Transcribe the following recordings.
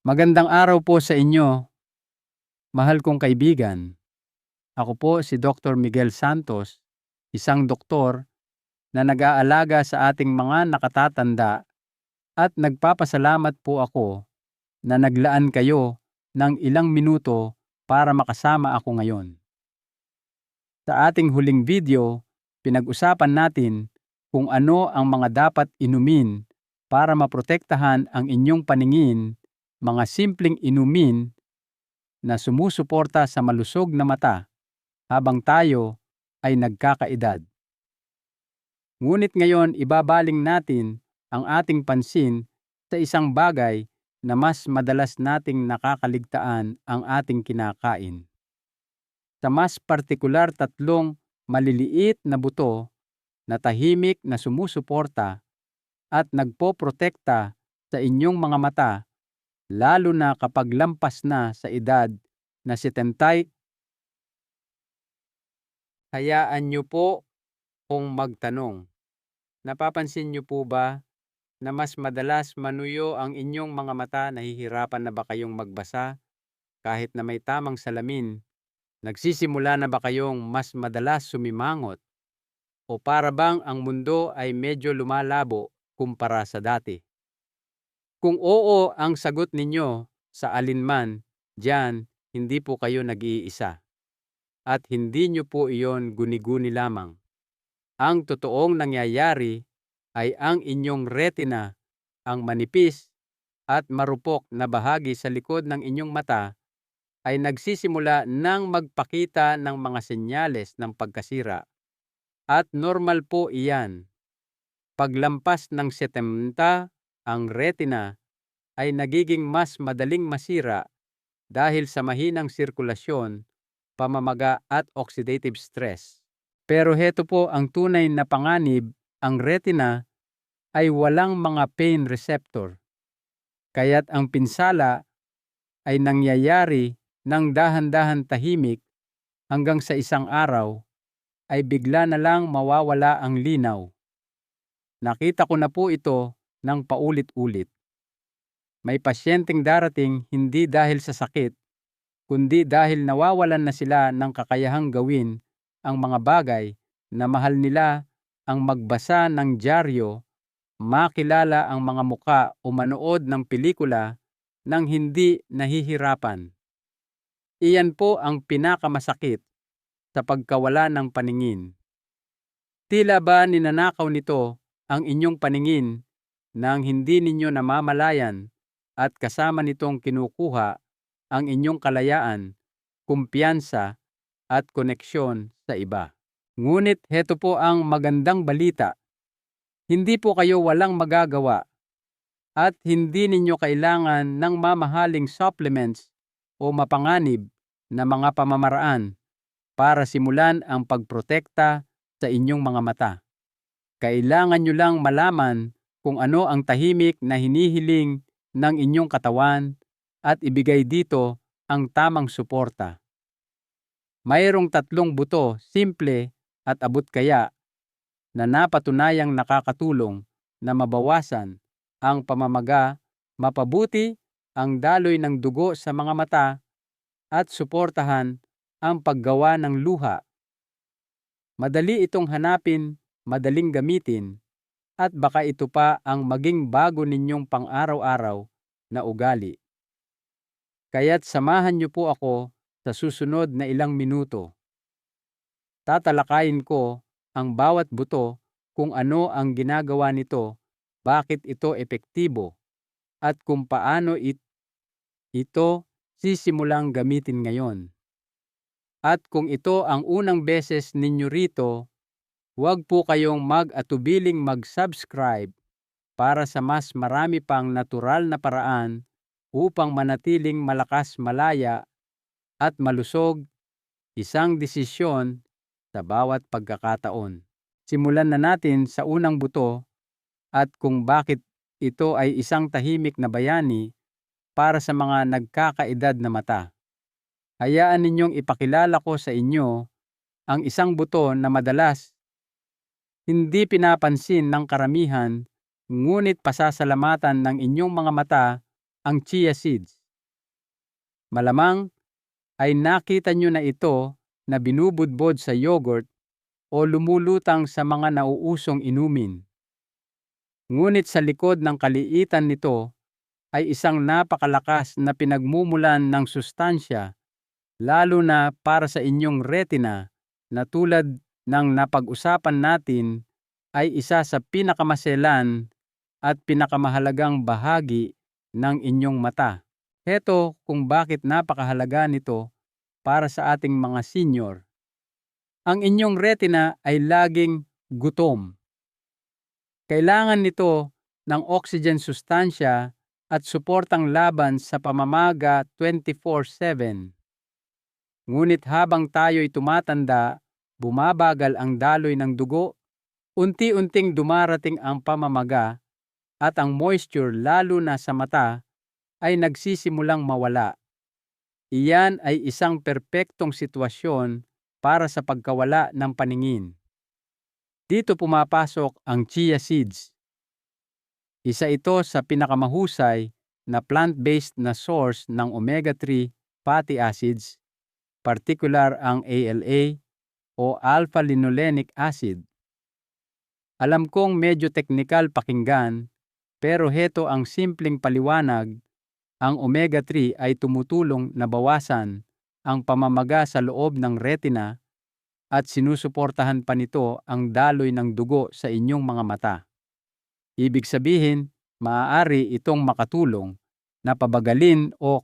Magandang araw po sa inyo, mahal kong kaibigan. Ako po si Dr. Miguel Santos, isang doktor na nag-aalaga sa ating mga nakatatanda at nagpapasalamat po ako na naglaan kayo ng ilang minuto para makasama ako ngayon. Sa ating huling video, pinag-usapan natin kung ano ang mga dapat inumin para maprotektahan ang inyong paningin, mga simpleng inumin na sumusuporta sa malusog na mata habang tayo ay nagkakaedad. Ngunit ngayon ibabaling natin ang ating pansin sa isang bagay na mas madalas nating nakakaligtaan ang ating kinakain. Sa mas partikular, tatlong maliliit na buto na tahimik na sumusuporta at nagpoprotekta sa inyong mga mata, lalo na kapag lampas na sa edad na 70. Hayaan niyo po kung magtanong. Napapansin niyo po ba na mas madalas manuyo ang inyong mga mata? Nahihirapan na ba kayong magbasa kahit na may tamang salamin? Nagsisimula na ba kayong mas madalas sumimangot? O para bang ang mundo ay medyo lumalabo kumpara sa dati? Kung oo ang sagot ninyo sa alinman, diyan hindi po kayo nag-iisa. At hindi nyo po iyon guni-guni lamang. Ang totoong nangyayari ay ang inyong retina, ang manipis at marupok na bahagi sa likod ng inyong mata, ay nagsisimula ng magpakita ng mga senyales ng pagkasira. At normal po iyan. Paglampas ng 70, ang retina ay nagiging mas madaling masira dahil sa mahinang sirkulasyon, pamamaga at oxidative stress. Pero heto po ang tunay na panganib, ang retina ay walang mga pain receptor. Kaya't ang pinsala ay nangyayari ng dahan-dahan tahimik hanggang sa isang araw ay bigla na lang mawawala ang linaw. Nakita ko na po ito ng paulit-ulit. May pasyenteng darating hindi dahil sa sakit, kundi dahil nawawalan na sila ng kakayahang gawin ang mga bagay na mahal nila, ang magbasa ng dyaryo, makilala ang mga muka o manood ng pelikula nang hindi nahihirapan. Iyan po ang pinakamasakit sa pagkawala ng paningin. Tila ba ninanakaw nito ang inyong paningin nang hindi ninyo namamalayan at kasama nitong kinukuha ang inyong kalayaan, kumpiyansa at koneksyon sa iba. Ngunit heto po ang magandang balita. Hindi po kayo walang magagawa at hindi ninyo kailangan ng mamahaling supplements o mapanganib na mga pamamaraan para simulan ang pagprotekta sa inyong mga mata. Kailangan nyo lang malaman kung ano ang tahimik na hinihiling ng inyong katawan at ibigay dito ang tamang suporta. Mayroong 3 buto, simple at abot kaya, na napatunayang nakakatulong na mabawasan ang pamamaga, mapabuti ang daloy ng dugo sa mga mata at suportahan ang paggawa ng luha. Madali itong hanapin, madaling gamitin, at baka ito pa ang maging bago ninyong pang-araw-araw na ugali. Kaya't samahan niyo po ako sa susunod na ilang minuto. Tatalakayin ko ang bawat buto, kung ano ang ginagawa nito, bakit ito epektibo, at kung paano ito sisimulang gamitin ngayon. At kung ito ang unang beses ninyo rito, huwag po kayong mag-atubiling mag-subscribe para sa mas marami pang natural na paraan upang manatiling malakas, malaya at malusog, isang desisyon sa bawat pagkakataon. Simulan na natin sa unang buto at kung bakit ito ay isang tahimik na bayani para sa mga nagkakaedad na mata. Hayaan ninyong ipakilala ko sa inyo ang isang buto na madalas hindi pinapansin ng karamihan, ngunit pasasalamatan ng inyong mga mata, ang chia seeds. Malamang ay nakita nyo na ito na binubudbod sa yogurt o lumulutang sa mga nauusong inumin. Ngunit sa likod ng kaliitan nito ay isang napakalakas na pinagmumulan ng sustansya, lalo na para sa inyong retina na tulad ng napag-usapan natin ay isa sa pinakamaselan at pinakamahalagang bahagi ng inyong mata. Heto kung bakit napakahalaga nito para sa ating mga senior. Ang inyong retina ay laging gutom. Kailangan nito ng oxygen sustansya at suportang laban sa pamamaga 24/7. Ngunit habang tayo'y tumatanda, bumabagal ang daloy ng dugo, unti-unting dumarating ang pamamaga at ang moisture lalo na sa mata ay nagsisimulang mawala. Iyan ay isang perpektong sitwasyon para sa pagkawala ng paningin. Dito pumapasok ang chia seeds. Isa ito sa pinakamahusay na plant-based na source ng omega-3 fatty acids, partikular ang ALA o alpha-linolenic acid. Alam kong medyo teknikal pakinggan, pero heto ang simpleng paliwanag. Ang omega-3 ay tumutulong na bawasan ang pamamaga sa loob ng retina at sinusuportahan pa nito ang daloy ng dugo sa inyong mga mata. Ibig sabihin, maaari itong makatulong na pabagalin o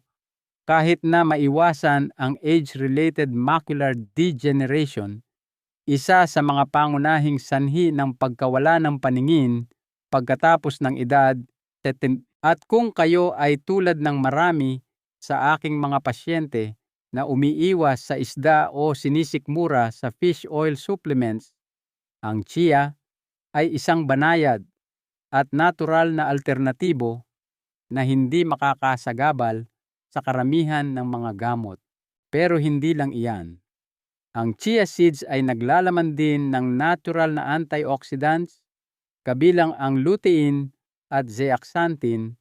kahit na maiwasan ang age-related macular degeneration, isa sa mga pangunahing sanhi ng pagkawala ng paningin pagkatapos ng edad. At kung kayo ay tulad ng marami sa aking mga pasyente na umiiwas sa isda o sinisikmura sa fish oil supplements, ang chia ay isang banayad at natural na alternatibo na hindi makakasagabal sa karamihan ng mga gamot. Pero hindi lang iyan. Ang chia seeds ay naglalaman din ng natural na antioxidants, kabilang ang lutein at zeaxanthin,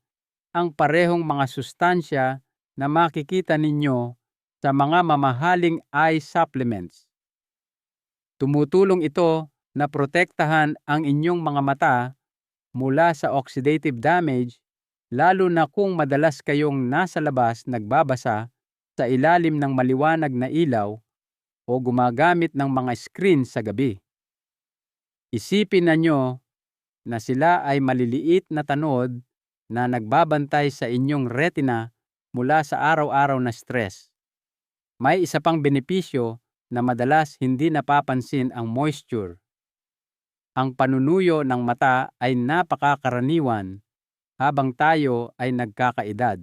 ang parehong mga sustansya na makikita ninyo sa mga mamahaling eye supplements. Tumutulong ito na protektahan ang inyong mga mata mula sa oxidative damage, lalo na kung madalas kayong nasa labas nagbabasa sa ilalim ng maliwanag na ilaw o gumagamit ng mga screen sa gabi. Isipin ninyo na sila ay maliliit na tanod na nagbabantay sa inyong retina mula sa araw-araw na stress. May isa pang benepisyo na madalas hindi napapansin ang moisture. Ang panunuyo ng mata ay napakakaraniwan habang tayo ay nagkakaedad.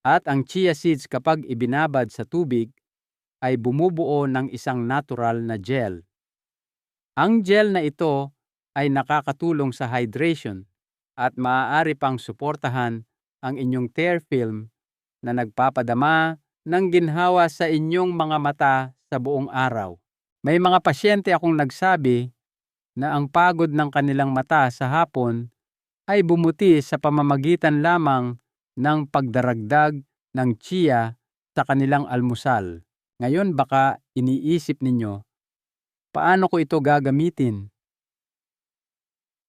At ang chia seeds kapag ibinabad sa tubig ay bumubuo ng isang natural na gel. Ang gel na ito ay nakakatulong sa hydration at maaari pang suportahan ang inyong tear film na nagpapadama ng ginhawa sa inyong mga mata sa buong araw. May mga pasyente akong nagsabi na ang pagod ng kanilang mata sa hapon ay bumuti sa pamamagitan lamang ng pagdaragdag ng chia sa kanilang almusal. Ngayon baka iniisip ninyo, paano ko ito gagamitin?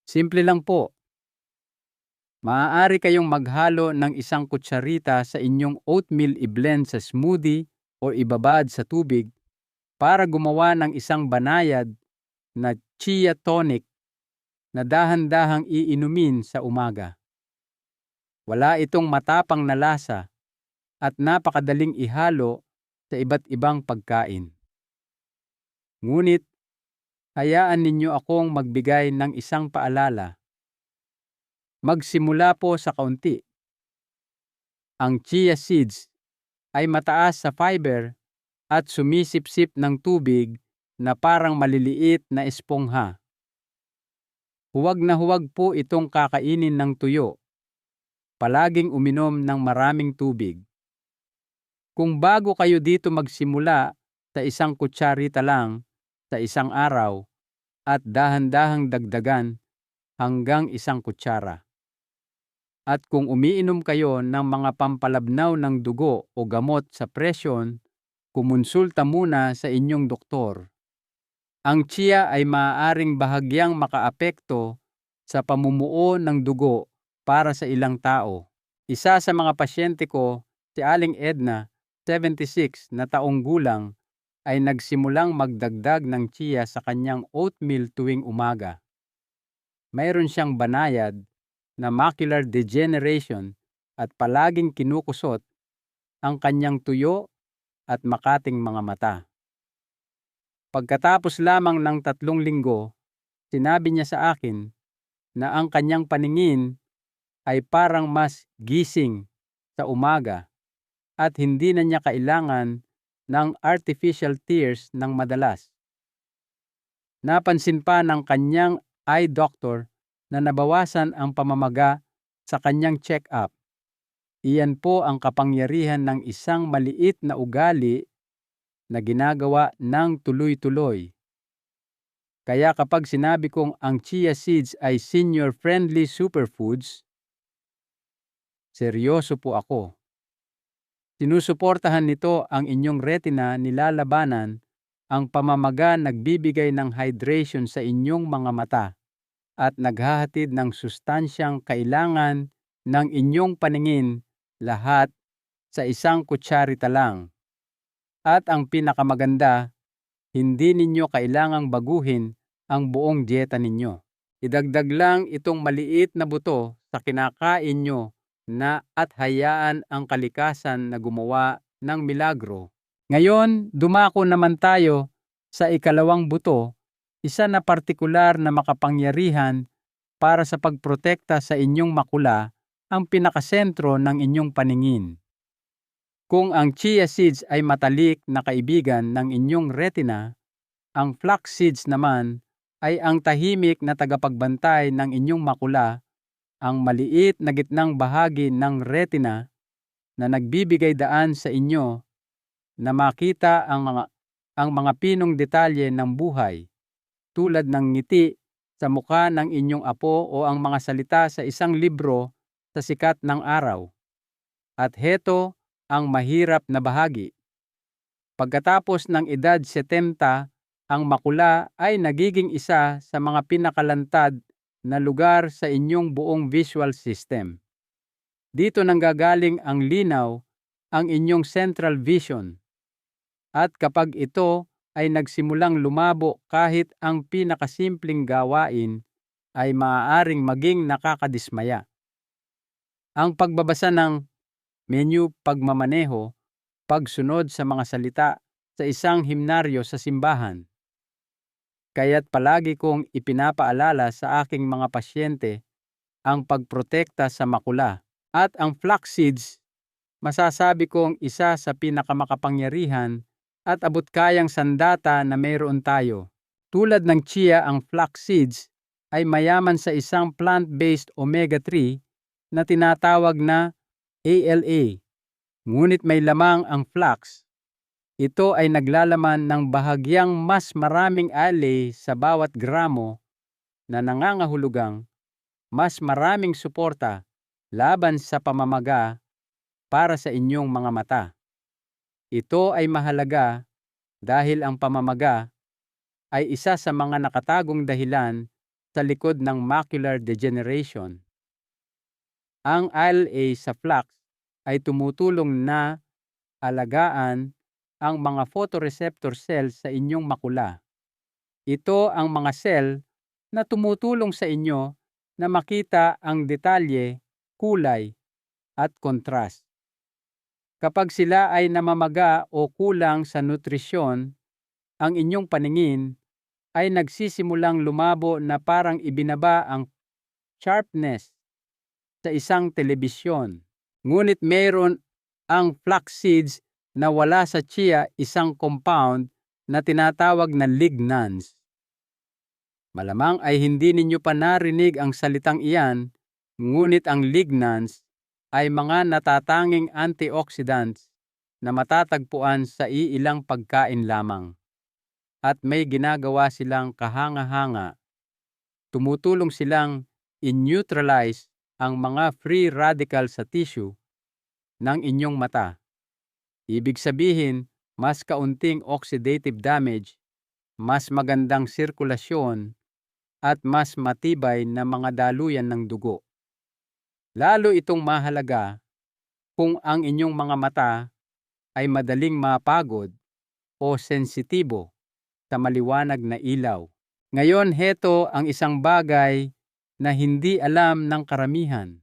Simple lang po. Maaari kayong maghalo ng isang kutsarita sa inyong oatmeal i-blend sa smoothie o ibabad sa tubig para gumawa ng isang banayad na chia tonic na dahan-dahang iinumin sa umaga. Wala itong matapang na lasa at napakadaling ihalo sa iba't ibang pagkain. Ngunit, hayaan ninyo akong magbigay ng isang paalala. Magsimula po sa kaunti. Ang chia seeds ay mataas sa fiber at sumisipsip ng tubig na parang maliliit na espongha. Huwag na huwag po itong kakainin ng tuyo. Palaging uminom ng maraming tubig. Kung bago kayo dito magsimula sa isang kutsarita lang sa isang araw at dahan-dahang dagdagan hanggang isang kutsara. At kung umiinom kayo ng mga pampalabnaw ng dugo o gamot sa presyon, kumonsulta muna sa inyong doktor. Ang chia ay maaaring bahagyang makaapekto sa pamumuo ng dugo para sa ilang tao. Isa sa mga pasyente ko, si Aling Edna, 76 na taong gulang, ay nagsimulang magdagdag ng chia sa kanyang oatmeal tuwing umaga. Mayroon siyang banayad na macular degeneration at palaging kinukusot ang kanyang tuyo at makating mga mata. Pagkatapos lamang ng 3 linggo, sinabi niya sa akin na ang kanyang paningin ay parang mas gising sa umaga at hindi na niya kailangan ng artificial tears ng madalas. Napansin pa ng kanyang eye doctor na nabawasan ang pamamaga sa kanyang check-up. Iyan po ang kapangyarihan ng isang maliit na ugali na ginagawa ng tuloy-tuloy. Kaya kapag sinabi kong ang chia seeds ay senior-friendly superfoods, seryoso po ako. Sinusuportahan nito ang inyong retina, nilalabanan ang pamamaga, nagbibigay ng hydration sa inyong mga mata at naghahatid ng sustansyang kailangan ng inyong paningin, lahat sa isang kutsarita lang. At ang pinakamaganda, hindi ninyo kailangang baguhin ang buong dieta ninyo. Idagdag lang itong maliit na buto sa kinakain nyo na at hayaan ang kalikasan na gumawa ng milagro. Ngayon, dumako naman tayo sa ikalawang buto, isa na partikular na makapangyarihan para sa pagprotekta sa inyong makula, ang pinakasentro ng inyong paningin. Kung ang chia seeds ay matalik na kaibigan ng inyong retina, ang flax seeds naman ay ang tahimik na tagapagbantay ng inyong makula, ang maliit na gitnang bahagi ng retina na nagbibigay daan sa inyo na makita ang mga pinong detalye ng buhay, tulad ng ngiti sa mukha ng inyong apo o ang mga salita sa isang libro sa sikat ng araw. At heto ang mahirap na bahagi. Pagkatapos ng edad 70, ang makula ay nagiging isa sa mga pinakalantad na lugar sa inyong buong visual system. Dito nanggagaling ang linaw, ang inyong central vision. At kapag ito ay nagsimulang lumabo, kahit ang pinakasimpleng gawain ay maaaring maging nakakadismaya. Ang pagbabasa ng menu, pagmamaneho, pagsunod sa mga salita sa isang himnaryo sa simbahan. Kaya't palagi kong ipinapaalala sa aking mga pasyente ang pagprotekta sa makula. At ang flax seeds, masasabi kong isa sa pinakamakapangyarihan at abot-kayang sandata na mayroon tayo. Tulad ng chia, ang flax seeds ay mayaman sa isang plant-based omega-3 na tinatawag na ALA. Ngunit may lamang ang flax. Ito ay naglalaman ng bahagyang mas maraming ALA sa bawat gramo na nangangahulugang mas maraming suporta laban sa pamamaga para sa inyong mga mata. Ito ay mahalaga dahil ang pamamaga ay isa sa mga nakatagong dahilan sa likod ng macular degeneration. Ang ALA sa flax ay tumutulong na alagaan ang mga photoreceptor cells sa inyong makula. Ito ang mga cell na tumutulong sa inyo na makita ang detalye, kulay, at kontrast. Kapag sila ay namamaga o kulang sa nutrisyon, ang inyong paningin ay nagsisimulang lumabo na parang ibinaba ang sharpness sa isang telebisyon. Ngunit mayroon ang flax seeds na wala sa chia, isang compound na tinatawag na lignans. Malamang ay hindi ninyo pa narinig ang salitang iyan, ngunit ang lignans ay mga natatanging antioxidants na matatagpuan sa iilang pagkain lamang. At may ginagawa silang kahanga-hanga. Tumutulong silang i-neutralize ang mga free radical sa tissue ng inyong mata. Ibig sabihin, mas kaunting oxidative damage, mas magandang sirkulasyon, at mas matibay na mga daluyan ng dugo. Lalo itong mahalaga kung ang inyong mga mata ay madaling mapagod o sensitibo sa maliwanag na ilaw. Ngayon, heto ang isang bagay na hindi alam ng karamihan.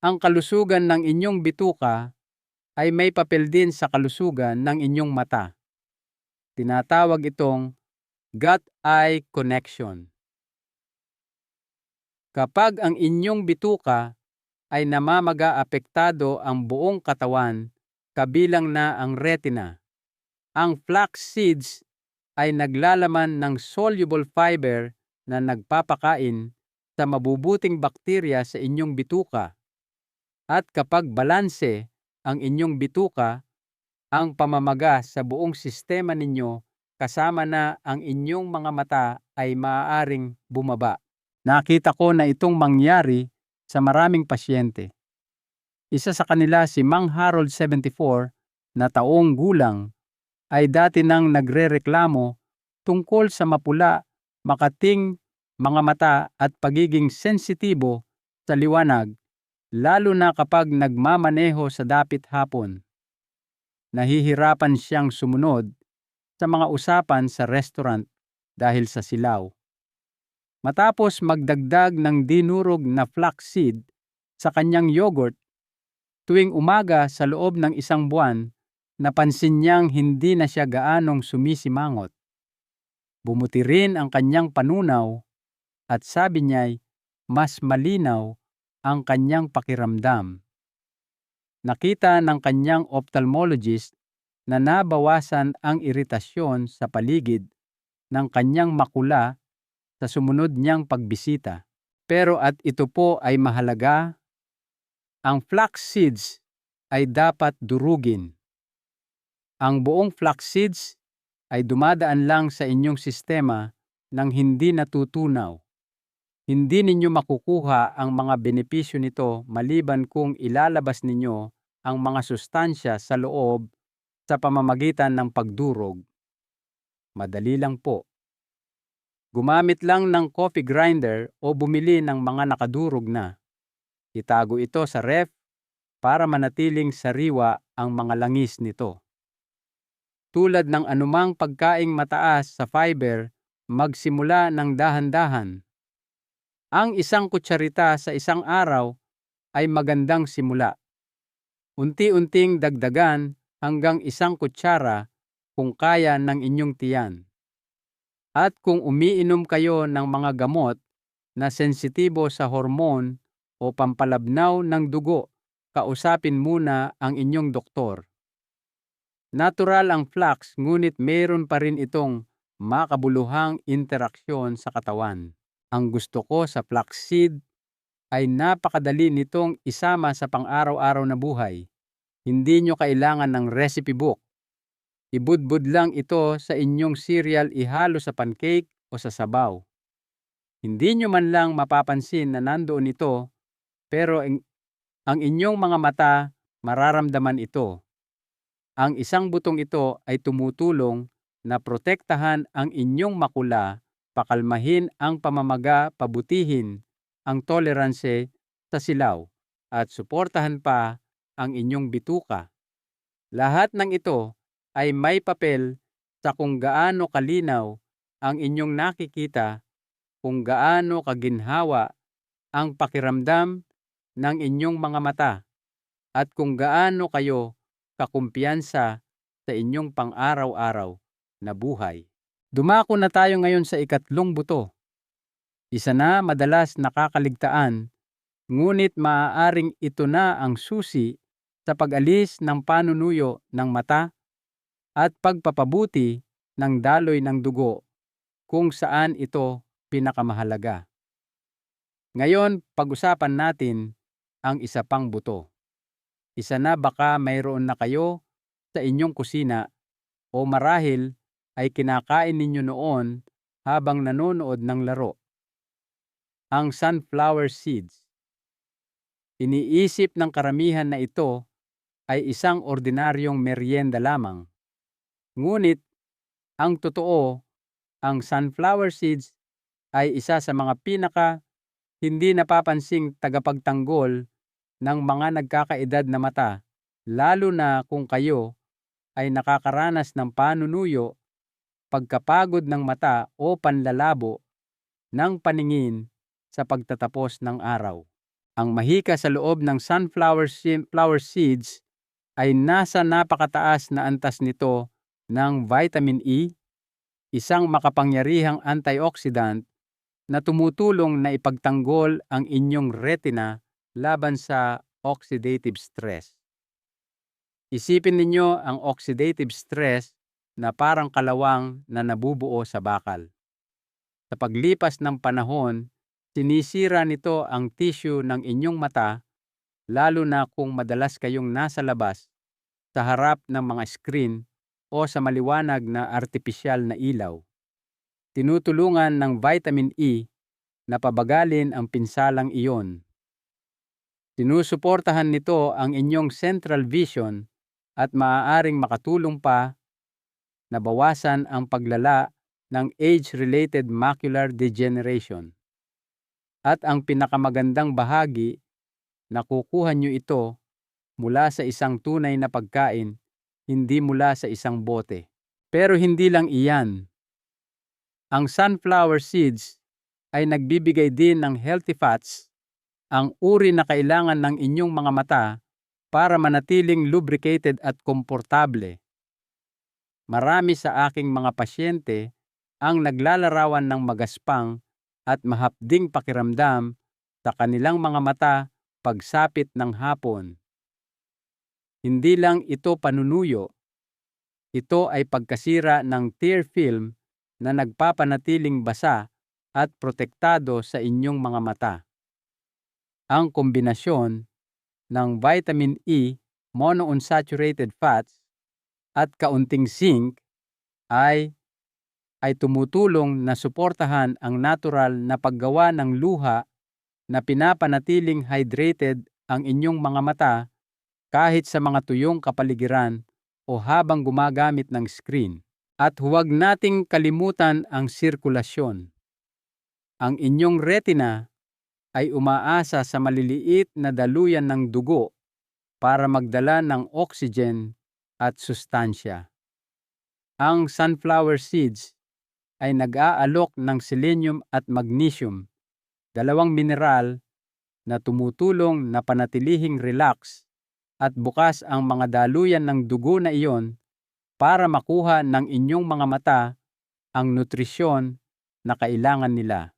Ang kalusugan ng inyong bituka ay may papel din sa kalusugan ng inyong mata. Tinatawag itong gut-eye connection. Kapag ang inyong bituka ay namamaga-apektado ang buong katawan, kabilang na ang retina. Ang flax seeds ay naglalaman ng soluble fiber na nagpapakain sa mabubuting bakterya sa inyong bituka. At kapag balanse ang inyong bituka, ang pamamaga sa buong sistema ninyo kasama na ang inyong mga mata ay maaaring bumaba. Nakita ko na itong mangyari sa maraming pasyente. Isa sa kanila si Mang Harold 74 na taong gulang ay dati nang nagrereklamo tungkol sa mapula, makating mga mata at pagiging sensitibo sa liwanag, lalo na kapag nagmamaneho sa dapit hapon. Nahihirapan siyang sumunod sa mga usapan sa restaurant dahil sa silaw. Matapos magdagdag ng dinurog na flaxseed sa kanyang yogurt, tuwing umaga sa loob ng isang buwan, napansin niyang hindi na siya gaanong sumisimangot. Bumuti rin ang kanyang panunaw at sabi niya'y mas malinaw ang kanyang pakiramdam. Nakita ng kanyang ophthalmologist na nabawasan ang iritasyon sa paligid ng kanyang makula sa sumunod niyang pagbisita. Pero at ito po ay mahalaga, ang flax seeds ay dapat durugin. Ang buong flax seeds ay dumadaan lang sa inyong sistema nang hindi natutunaw. Hindi ninyo makukuha ang mga benepisyo nito maliban kung ilalabas ninyo ang mga sustansya sa loob sa pamamagitan ng pagdurog. Madali lang po. Gumamit lang ng coffee grinder o bumili ng mga nakadurog na. Itago ito sa ref para manatiling sariwa ang mga langis nito. Tulad ng anumang pagkaing mataas sa fiber, magsimula ng dahan-dahan. Ang isang kutsarita sa isang araw ay magandang simula. Unti-unting dagdagan hanggang isang kutsara kung kaya ng inyong tiyan. At kung umiinom kayo ng mga gamot na sensitibo sa hormone o pampalabnaw ng dugo, kausapin muna ang inyong doktor. Natural ang flax, ngunit mayroon pa rin itong makabuluhang interaksyon sa katawan. Ang gusto ko sa flaxseed ay napakadali nitong isama sa pang-araw-araw na buhay. Hindi nyo kailangan ng recipe book. Ibudbud lang ito sa inyong cereal, ihalo sa pancake o sa sabaw. Hindi nyo man lang mapapansin na nandoon ito, pero ang inyong mga mata mararamdaman ito. Ang isang butong ito ay tumutulong na protektahan ang inyong makula, pakalmahin ang pamamaga, pabutihin ang toleranse sa silaw, at suportahan pa ang inyong bituka. Lahat ng ito ay may papel sa kung gaano kalinaw ang inyong nakikita, kung gaano kaginhawa ang pakiramdam ng inyong mga mata, at kung gaano kayo kakumpiyansa sa inyong pang-araw-araw na buhay. Dumako na tayo ngayon sa ikatlong buto. Isa na madalas nakakaligtaan, ngunit maaaring ito na ang susi sa pag-alis ng panunuyo ng mata at pagpapabuti ng daloy ng dugo, kung saan ito pinakamahalaga. Ngayon, pag-usapan natin ang isa pang buto. Isa na baka mayroon na kayo sa inyong kusina o marahil ay kinakain ninyo noon habang nanonood ng laro. Ang sunflower seeds. Iniisip ng karamihan na ito ay isang ordinaryong merienda lamang. Ngunit ang totoo, ang sunflower seeds ay isa sa mga hindi napapansing tagapagtanggol ng mga nagkakaedad na mata, lalo na kung kayo ay nakakaranas ng panunuyo, pagkapagod ng mata o panlalabo ng paningin sa pagtatapos ng araw. Ang mahika sa loob ng flower seeds ay nasa napakataas na antas nito ng vitamin E, isang makapangyarihang antioxidant na tumutulong na ipagtanggol ang inyong retina laban sa oxidative stress. Isipin ninyo ang oxidative stress na parang kalawang na nabubuo sa bakal. Sa paglipas ng panahon, sinisira nito ang tissue ng inyong mata, lalo na kung madalas kayong nasa labas, sa harap ng mga screen o sa maliwanag na artipisyal na ilaw. Tinutulungan ng vitamin E na pabagalin ang pinsalang iyon. Sinusuportahan nito ang inyong central vision at maaaring makatulong pa na bawasan ang paglala ng age-related macular degeneration. At ang pinakamagandang bahagi, nakukuha nyo ito mula sa isang tunay na pagkain, hindi mula sa isang bote. Pero hindi lang iyan. Ang sunflower seeds ay nagbibigay din ng healthy fats, ang uri na kailangan ng inyong mga mata para manatiling lubricated at komportable. Marami sa aking mga pasyente ang naglalarawan ng magaspang at mahapding pakiramdam sa kanilang mga mata pagsapit ng hapon. Hindi lang ito panunuyo, ito ay pagkasira ng tear film na nagpapanatiling basa at protektado sa inyong mga mata. Ang kombinasyon ng vitamin E, monounsaturated fats, at kaunting zinc ay tumutulong na suportahan ang natural na paggawa ng luha na pinapanatiling hydrated ang inyong mga mata kahit sa mga tuyong kapaligiran o habang gumagamit ng screen. At huwag nating kalimutan ang sirkulasyon. Ang inyong retina ay umaasa sa maliliit na daluyan ng dugo para magdala ng oxygen at sustansya. Ang sunflower seeds ay nag-aalok ng selenium at magnesium, dalawang mineral na tumutulong na panatilihing relax at bukas ang mga daluyan ng dugo na iyon para makuha ng inyong mga mata ang nutrisyon na kailangan nila.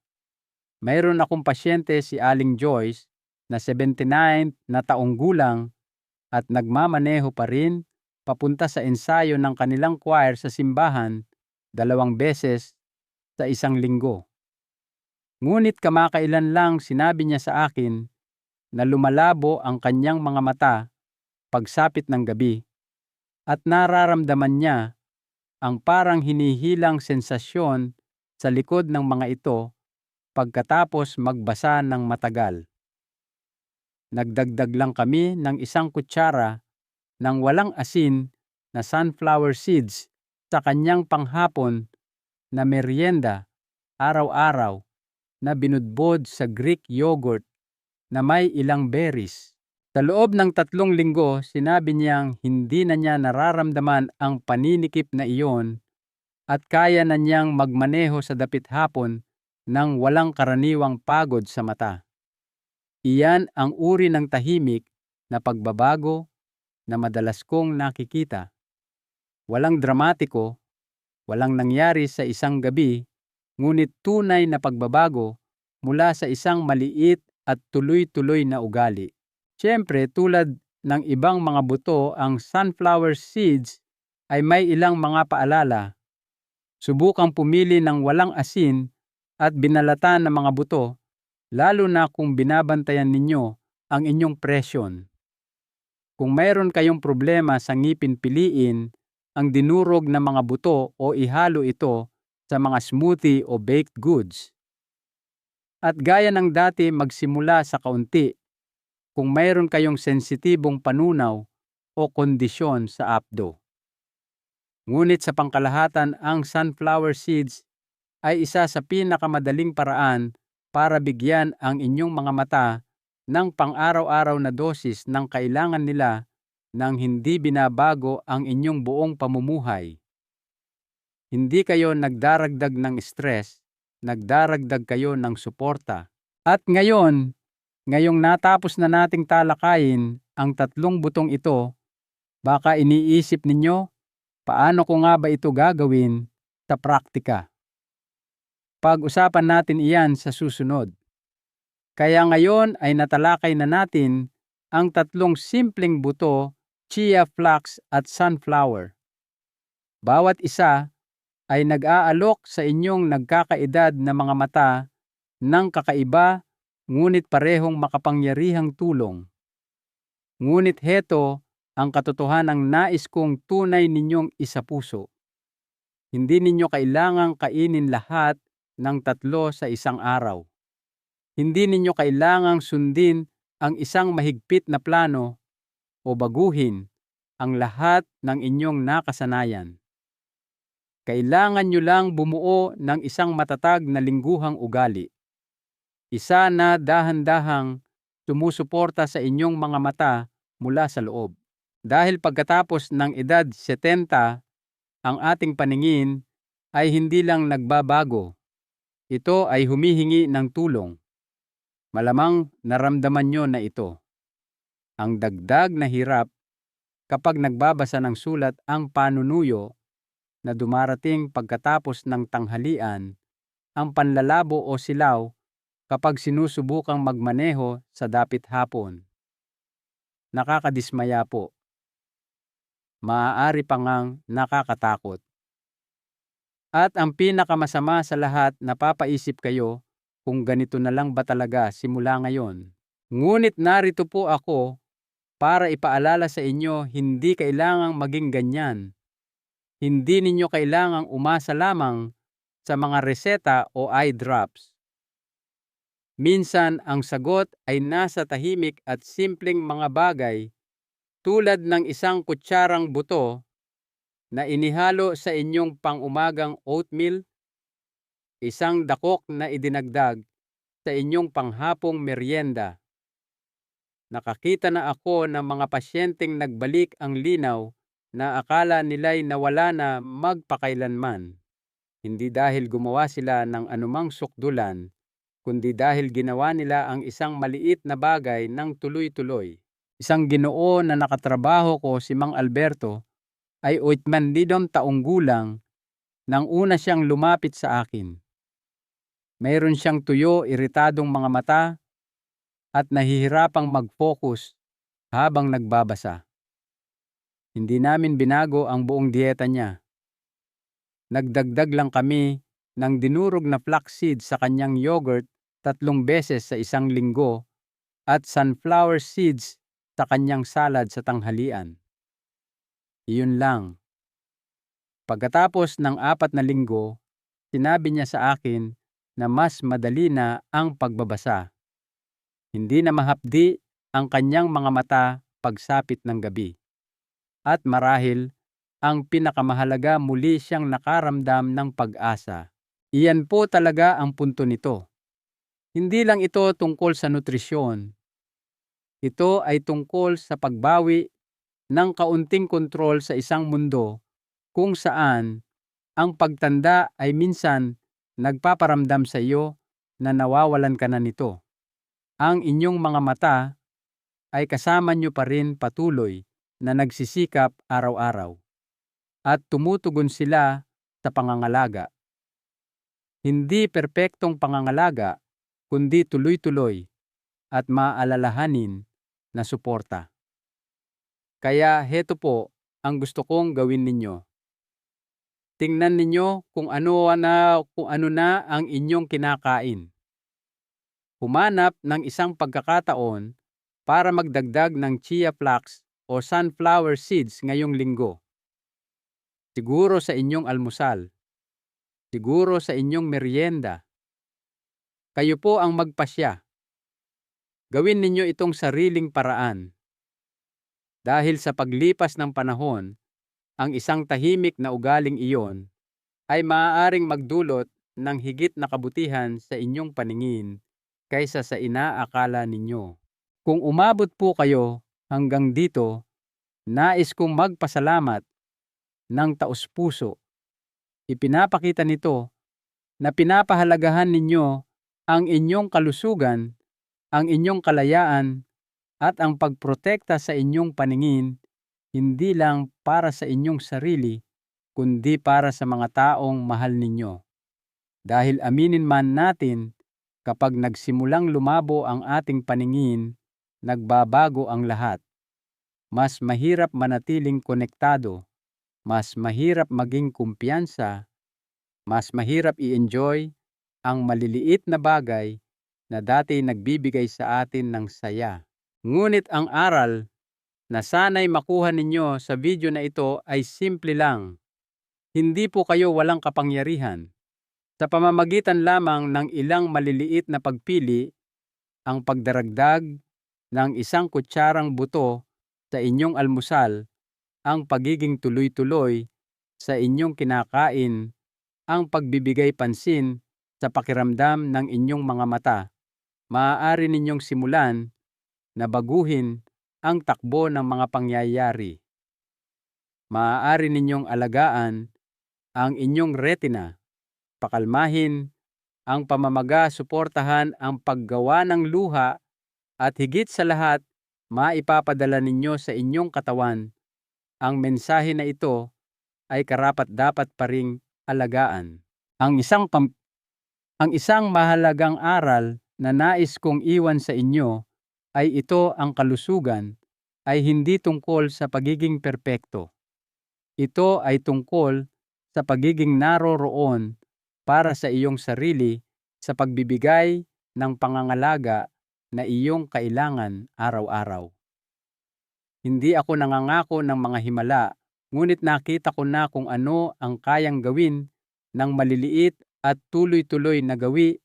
Mayroon akong pasyente si Aling Joyce na 79 na taong gulang at nagmamaneho pa rin papunta sa ensayo ng kanilang choir sa simbahan 2 beses sa isang linggo. Ngunit kamakailan lang sinabi niya sa akin na lumalabo ang kanyang mga mata pagsapit ng gabi at nararamdaman niya ang parang hinihilang sensasyon sa likod ng mga ito pagkatapos magbasa ng matagal. Nagdagdag lang kami ng 1 kutsara ng walang asin na sunflower seeds sa kanyang panghapon na merienda araw-araw na binudbod sa Greek yogurt na may ilang berries. Sa loob ng 3 linggo, sinabi niyang hindi na niya nararamdaman ang paninikip na iyon at kaya na niyang magmaneho sa dapit hapon nang walang karaniwang pagod sa mata. Iyan ang uri ng tahimik na pagbabago na madalas kong nakikita. Walang dramatiko, walang nangyari sa isang gabi, ngunit tunay na pagbabago mula sa isang maliit at tuloy-tuloy na ugali. Siyempre, tulad ng ibang mga buto, ang sunflower seeds ay may ilang mga paalala. Subukang pumili ng walang asin at binalatan ng mga buto, lalo na kung binabantayan ninyo ang inyong presyon. Kung mayroon kayong problema sa ngipin, piliin ang dinurog na mga buto o ihalo ito sa mga smoothie o baked goods. At gaya ng dati, magsimula sa kaunti. kung mayroon kayong sensitibong panunaw o kondisyon sa apdo. Ngunit sa pangkalahatan, ang sunflower seeds ay isa sa pinakamadaling paraan para bigyan ang inyong mga mata ng pang-araw-araw na dosis ng kailangan nila nang hindi binabago ang inyong buong pamumuhay. Hindi kayo nagdaragdag ng stress, nagdaragdag kayo ng suporta. At ngayong natapos na nating talakayin ang 3 butong ito, baka iniisip ninyo, paano ko nga ba ito gagawin sa praktika? Pag-usapan natin iyan sa susunod. Kaya ngayon ay natalakay na natin ang 3 simpleng buto, chia, flax at sunflower. Bawat isa ay nag-aalok sa inyong nagkakaedad na mga mata ng kakaiba ngunit parehong makapangyarihang tulong. Ngunit heto ang katotohanang nais kong tunay ninyong isapuso. Hindi ninyo kailangang kainin lahat ng 3 sa isang araw. Hindi ninyo kailangang sundin ang isang mahigpit na plano o baguhin ang lahat ng inyong nakasanayan. Kailangan nyo lang bumuo ng isang matatag na lingguhang ugali. Isa na dahan-dahang sumusuporta sa inyong mga mata mula sa loob. Dahil pagkatapos ng edad 70, ang ating paningin ay hindi lang nagbabago. Ito ay humihingi ng tulong. Malamang naramdaman nyo na ito. Ang dagdag na hirap kapag nagbabasa ng sulat ang panunuyo na dumarating pagkatapos ng tanghalian, ang panlalabo o silaw kapag sinusubukang magmaneho sa dapit hapon. Nakakadismaya po. Maaari pa ngang nakakatakot. At ang pinakamasama sa lahat, napapaisip kayo kung ganito na lang ba talaga simula ngayon. Ngunit narito po ako para ipaalala sa inyo, hindi kailangang maging ganyan. Hindi ninyo kailangang umasa lamang sa mga reseta o eye drops. Minsan ang sagot ay nasa tahimik at simpleng mga bagay tulad ng isang kutsarang buto na inihalo sa inyong pang-umagang oatmeal, isang dakok na idinagdag sa inyong panghapong merienda. Nakakita na ako ng mga pasyenteng nagbalik ang linaw na akala nila'y nawala na magpakailanman. Hindi dahil gumawa sila ng anumang sukdulan, kundi dahil ginawa nila ang isang maliit na bagay ng tuloy-tuloy. Isang Ginoo na nakatrabaho ko, si Mang Alberto, ay 82 taong gulang nang una siyang lumapit sa akin. Mayroon siyang tuyo, iritadong mga mata at nahihirapang mag-focus habang nagbabasa. Hindi namin binago ang buong dieta niya. Nagdagdag lang kami ng dinurog na flaxseed sa kanyang yogurt 3 beses sa isang linggo at sunflower seeds sa kanyang salad sa tanghalian. Iyon lang. Pagkatapos ng 4 na linggo, sinabi niya sa akin na mas madali na ang pagbabasa. Hindi na mahapdi ang kanyang mga mata pagsapit ng gabi. At marahil, ang pinakamahalaga, muli siyang nakaramdam ng pag-asa. Iyan po talaga ang punto nito. Hindi lang ito tungkol sa nutrisyon. Ito ay tungkol sa pagbawi ng kaunting kontrol sa isang mundo kung saan ang pagtanda ay minsan nagpaparamdam sa iyo na nawawalan ka na nito. Ang inyong mga mata ay kasama nyo pa rin patuloy na nagsisikap araw-araw at tumutugon sila sa pangangalaga. Hindi perpektong pangangalaga, kundi tuloy-tuloy at maalalahanin na suporta. Kaya heto po ang gusto kong gawin ninyo. Tingnan ninyo kung ano na ang inyong kinakain. Humanap ng isang pagkakataon para magdagdag ng chia flax o sunflower seeds ngayong linggo. Siguro sa inyong almusal. Siguro sa inyong merienda. Kayo po ang magpasya. Gawin ninyo itong sariling paraan. Dahil sa paglipas ng panahon, ang isang tahimik na ugaling iyon ay maaaring magdulot ng higit na kabutihan sa inyong paningin kaysa sa inaakala ninyo. Kung umabot po kayo hanggang dito, nais kong magpasalamat ng taos-puso. Ipinapakita nito na pinapahalagahan ninyo ang inyong kalusugan, ang inyong kalayaan, at ang pagprotekta sa inyong paningin, hindi lang para sa inyong sarili, kundi para sa mga taong mahal ninyo. Dahil aminin man natin, kapag nagsimulang lumabo ang ating paningin, nagbabago ang lahat. Mas mahirap manatiling konektado, mas mahirap maging kumpiyansa, mas mahirap i-enjoy ang maliliit na bagay na dati nagbibigay sa atin ng saya. Ngunit ang aral na sana'y makuha ninyo sa video na ito ay simple lang. Hindi po kayo walang kapangyarihan. Sa pamamagitan lamang ng ilang maliliit na pagpili, ang pagdaragdag ng isang kutsarang buto sa inyong almusal, ang pagiging tuloy-tuloy sa inyong kinakain, ang pagbibigay pansin sa pakiramdam ng inyong mga mata, maaari ninyong simulan na baguhin ang takbo ng mga pangyayari. Maaari ninyong alagaan ang inyong retina, pakalmahin ang pamamaga, suportahan ang paggawa ng luha, at higit sa lahat, maipapadala ninyo sa inyong katawan ang mensahe na ito ay karapat-dapat pa ring alagaan. Ang isang mahalagang aral na nais kong iwan sa inyo ay ito: ang kalusugan ay hindi tungkol sa pagiging perpekto. Ito ay tungkol sa pagiging naroroon para sa iyong sarili sa pagbibigay ng pangangalaga na iyong kailangan araw-araw. Hindi ako nangangako ng mga himala, ngunit nakita ko na kung ano ang kayang gawin ng maliliit at tuloy-tuloy na gawi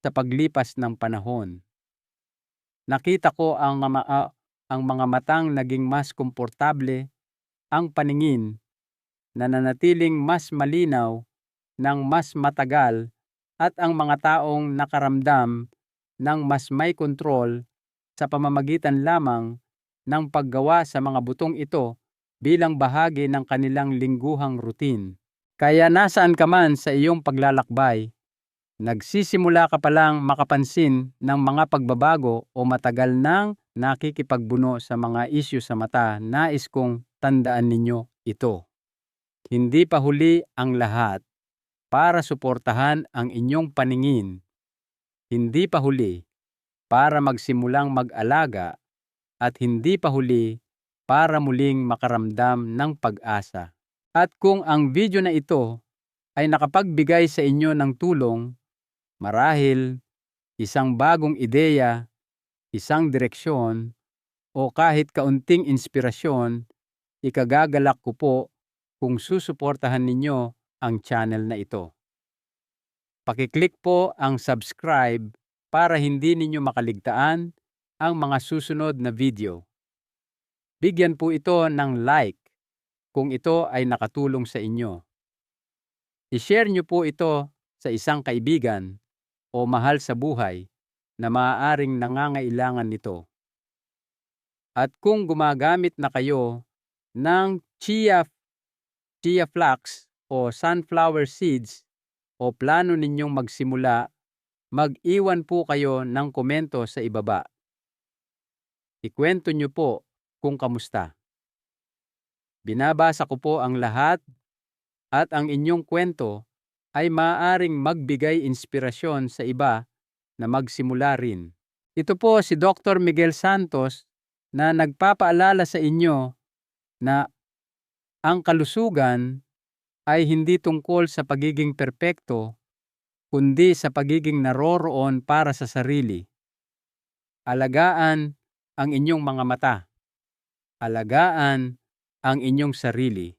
sa paglipas ng panahon. Nakita ko ang mga matang naging mas komportable, ang paningin na nanatiling mas malinaw ng mas matagal, at ang mga taong nakaramdam ng mas may kontrol sa pamamagitan lamang ng paggawa sa mga butong ito bilang bahagi ng kanilang lingguhang routine. Kaya nasaan ka man sa iyong paglalakbay, nagsisimula ka palang makapansin ng mga pagbabago o matagal nang nakikipagbuno sa mga isyu sa mata, nais kong tandaan ninyo ito. Hindi pa huli ang lahat. Para suportahan ang inyong paningin, hindi pa huli para magsimulang mag-alaga, at hindi pa huli para muling makaramdam ng pag-asa. At kung ang video na ito ay nakapagbigay sa inyo ng tulong, marahil isang bagong ideya, isang direksyon, o kahit kaunting inspirasyon, ikagagalak ko po kung susuportahan ninyo ang channel na ito. Pakiclick po ang subscribe para hindi ninyo makaligtaan ang mga susunod na video. Bigyan po ito ng like kung ito ay nakatulong sa inyo. I-share nyo po ito sa isang kaibigan o mahal sa buhay na maaaring nangangailangan nito. At kung gumagamit na kayo ng chia flax o sunflower seeds o plano ninyong magsimula, mag-iwan po kayo ng komento sa ibaba. Ikwento nyo po kung kamusta. Binabasa ko po ang lahat, at ang inyong kwento ay maaaring magbigay inspirasyon sa iba na magsimula rin. Ito po si Dr. Miguel Santos na nagpapaalala sa inyo na ang kalusugan ay hindi tungkol sa pagiging perpekto, kundi sa pagiging naroroon para sa sarili. Alagaan ang inyong mga mata. Alagaan ang inyong sarili.